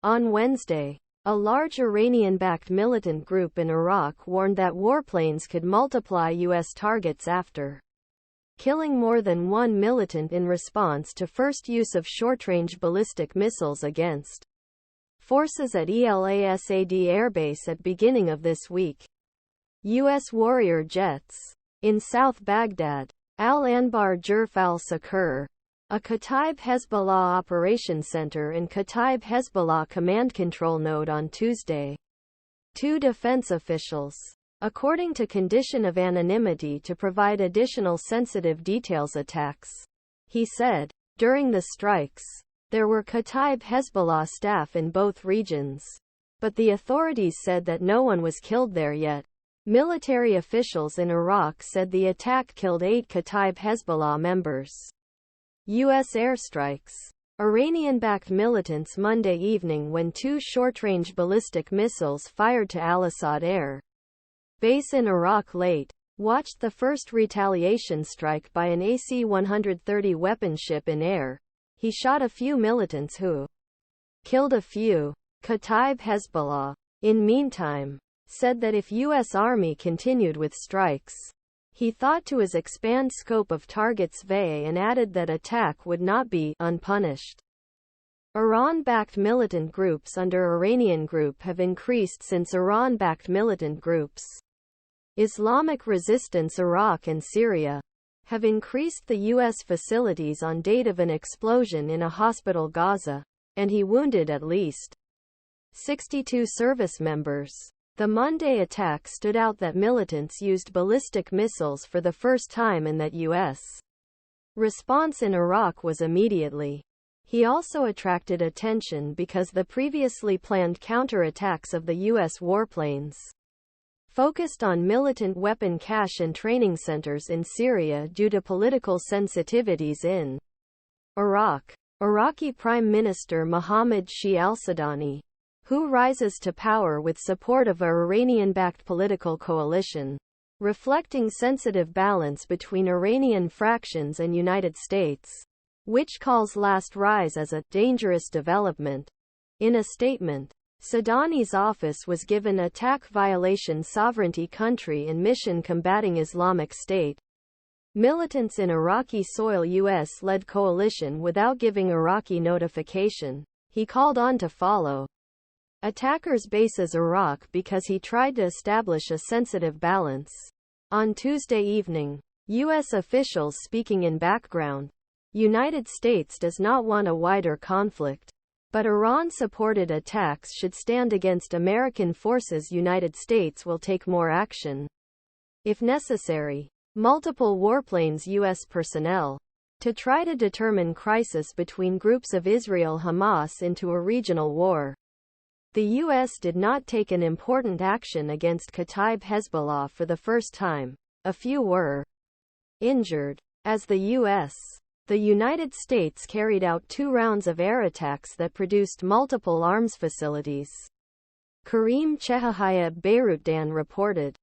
On Wednesday, a large Iranian-backed militant group in Iraq warned that warplanes could multiply U.S. targets after killing more than one militant in response to first use of short-range ballistic missiles against forces at Elasad airbase at beginning of this week. U.S. Warrior jets in South Baghdad, Al-Anbar Jerf al-Sakur, a Kataib Hezbollah operations center and Kataib Hezbollah command control node on Tuesday. Two defense officials, according to condition of anonymity to provide additional sensitive details attacks. He said, during the strikes, there were Kataib Hezbollah staff in both regions. But the authorities said that no one was killed there yet. Military officials in Iraq said the attack killed 8 Kataib Hezbollah members. U.S. airstrikes. Iranian-backed militants Monday evening when 2 short-range ballistic missiles fired to Al-Assad air base in Iraq late watched the first retaliation strike by an AC-130 weapon ship in air. He shot a few militants who killed a few. Kataib Hezbollah, in meantime, said that if U.S. Army continued with strikes, he thought to expand scope of targets via and added that attack would not be unpunished. Iran-backed militant groups under Iranian group have increased since Iran-backed militant groups Islamic Resistance Iraq and Syria have increased the U.S. facilities on date of an explosion in a hospital Gaza, and he wounded at least 62 service members. The Monday attack stood out that militants used ballistic missiles for the first time and that U.S. response in Iraq was immediately. He also attracted attention because the previously planned counterattacks of the U.S. warplanes focused on militant weapon cache and training centers in Syria due to political sensitivities in Iraq. Iraqi Prime Minister Mohammad Shia al-Sudani, who rises to power with support of an Iranian-backed political coalition, reflecting sensitive balance between Iranian fractions and United States, which calls last rise as a dangerous development. In a statement, Sudani's office was given attack violation sovereignty country and mission combating Islamic State militants in Iraqi soil U.S.-led coalition without giving Iraqi notification. He called on to follow attackers' bases Iraq because he tried to establish a sensitive balance. On Tuesday evening, U.S. officials speaking in background, United States does not want a wider conflict, but Iran-supported attacks should stand against American forces. United States will take more action, if necessary. Multiple warplanes U.S. personnel to try to determine crisis between groups of Israel-Hamas into a regional war. The U.S. did not take an important action against Kataib Hezbollah for the first time. A few were injured. As the United States carried out 2 rounds of air attacks that produced multiple arms facilities. Karim Chehahaya Beirutdan reported.